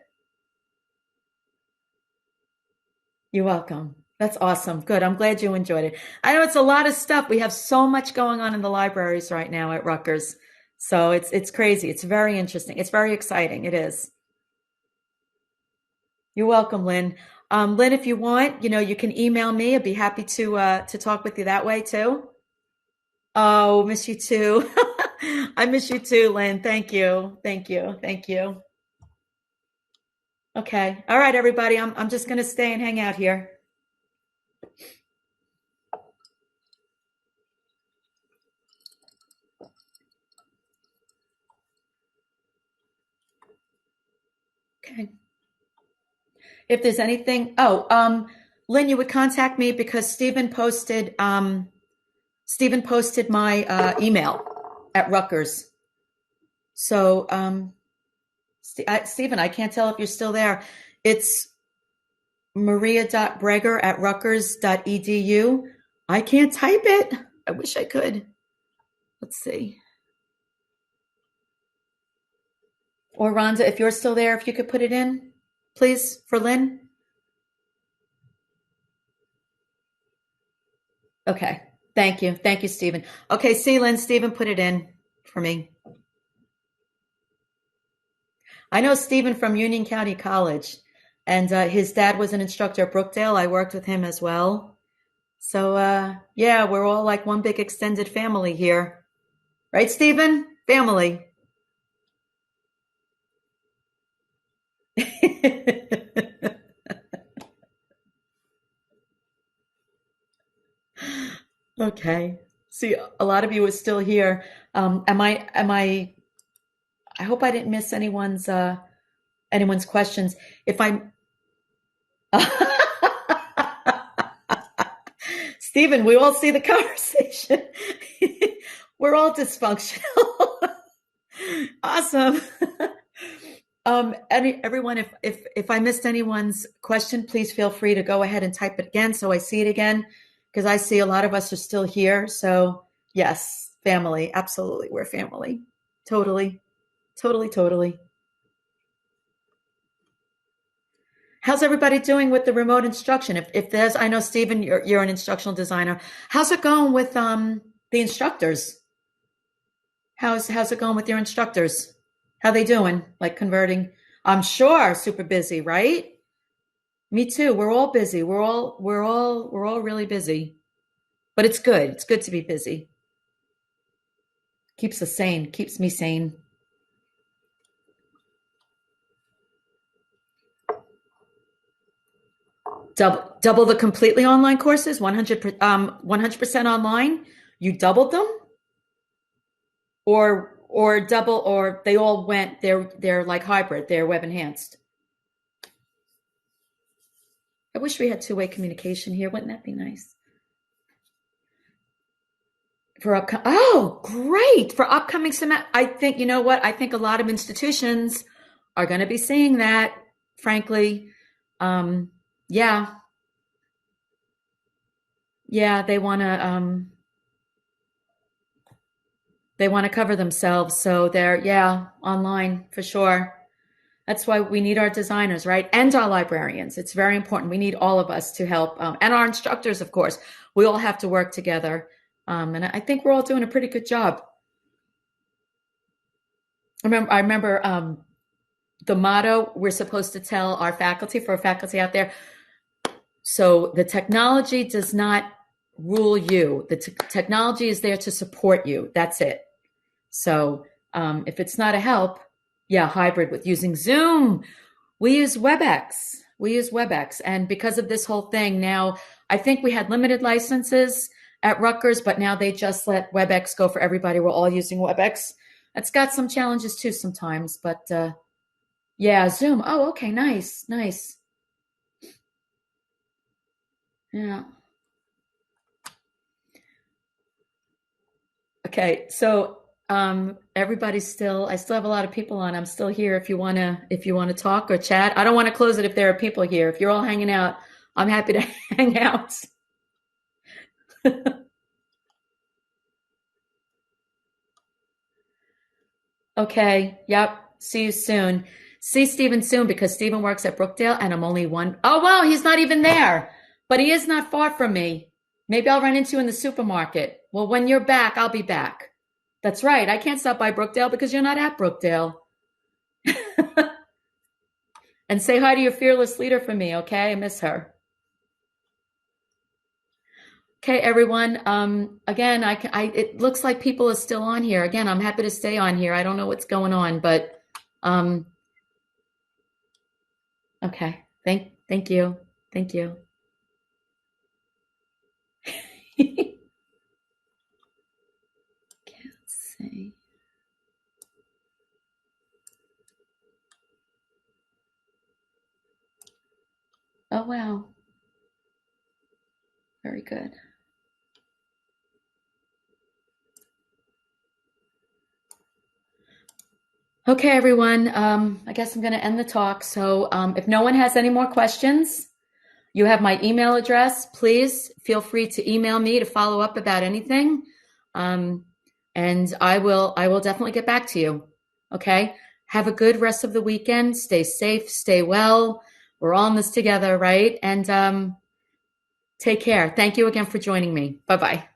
You're welcome. That's awesome. Good. I'm glad you enjoyed it. I know it's a lot of stuff. We have so much going on in the libraries right now at Rutgers. So it's crazy. It's very interesting. It's very exciting. It is. You're welcome, Lynn. Lynn, if you want, you can email me. I'd be happy to talk with you that way too. Oh, miss you too. I miss you too, Lynn. Thank you. Thank you. Thank you. Okay. All right, everybody. I'm just gonna stay and hang out here. Okay. If there's anything, Lynn, you would contact me because Stephen posted my email at Rutgers. So Stephen, I can't tell if you're still there. It's maria.breger@rutgers.edu. I can't type it. I wish I could. Let's see. Or Rhonda, if you're still there, if you could put it in, please, for Lynn. Okay. Thank you. Thank you, Stephen. Okay, see, Lynn, Stephen put it in for me. I know Stephen from Union County College, and his dad was an instructor at Brookdale. I worked with him as well. So, yeah, we're all like one big extended family here. Right, Stephen? Family. Okay. See, a lot of you are still here. I hope I didn't miss anyone's questions. If I'm Stephen, we all see the conversation. We're all dysfunctional. Awesome. Everyone, if I missed anyone's question, please feel free to go ahead and type it again so I see it again, because I see a lot of us are still here. So yes, family, absolutely, we're family. Totally, totally, totally. How's everybody doing with the remote instruction? If there's, I know Stephen, you're an instructional designer. How's it going with the instructors? How's it going with your instructors? How they doing? Like converting? I'm sure super busy, right? Me too. We're all busy. We're all really busy. But it's good. It's good to be busy. Keeps us sane. Keeps me sane. Double the completely online courses, 100% online. You doubled them, or double, or they all went. They're like hybrid. They're web enhanced. I wish we had two-way communication here. Wouldn't that be nice? Oh, great. For upcoming semester, I think, you know what? I think a lot of institutions are going to be seeing that, frankly. Yeah. Yeah, they want to cover themselves. So they're, yeah, online for sure. That's why we need our designers, right? And our librarians. It's very important. We need all of us to help, and our instructors, of course. We all have to work together. And I think we're all doing a pretty good job. I remember the motto we're supposed to tell our faculty, for our faculty out there. So the technology does not rule you. The technology is there to support you. That's it. So if it's not a help, yeah, hybrid with using Zoom. We use WebEx. We use WebEx. And because of this whole thing now, I think we had limited licenses at Rutgers, but now they just let WebEx go for everybody. We're all using WebEx. It's got some challenges too sometimes, but yeah, Zoom. Oh, okay, nice, nice. Yeah. Okay, so Everybody's still, I still have a lot of people on. I'm still here if you wanna talk or chat. I don't want to close it if there are people here. If you're all hanging out, I'm happy to hang out. Okay. Yep. See you soon. See Stephen soon because Stephen works at Brookdale and I'm only one. Oh, wow. He's not even there, but he is not far from me. Maybe I'll run into you in the supermarket. Well, when you're back, I'll be back. That's right. I can't stop by Brookdale because you're not at Brookdale. And say hi to your fearless leader for me, okay? I miss her. Okay, everyone. Again, it looks like people are still on here. Again, I'm happy to stay on here. I don't know what's going on, but um, okay. Thank you. Thank you. Can't say. Oh, wow. Very good. Okay, everyone. I guess I'm going to end the talk. So if no one has any more questions, you have my email address. Please feel free to email me to follow up about anything. And I will definitely get back to you. Okay. Have a good rest of the weekend. Stay safe, stay well. We're all in this together, right? And take care. Thank you again for joining me. Bye-bye.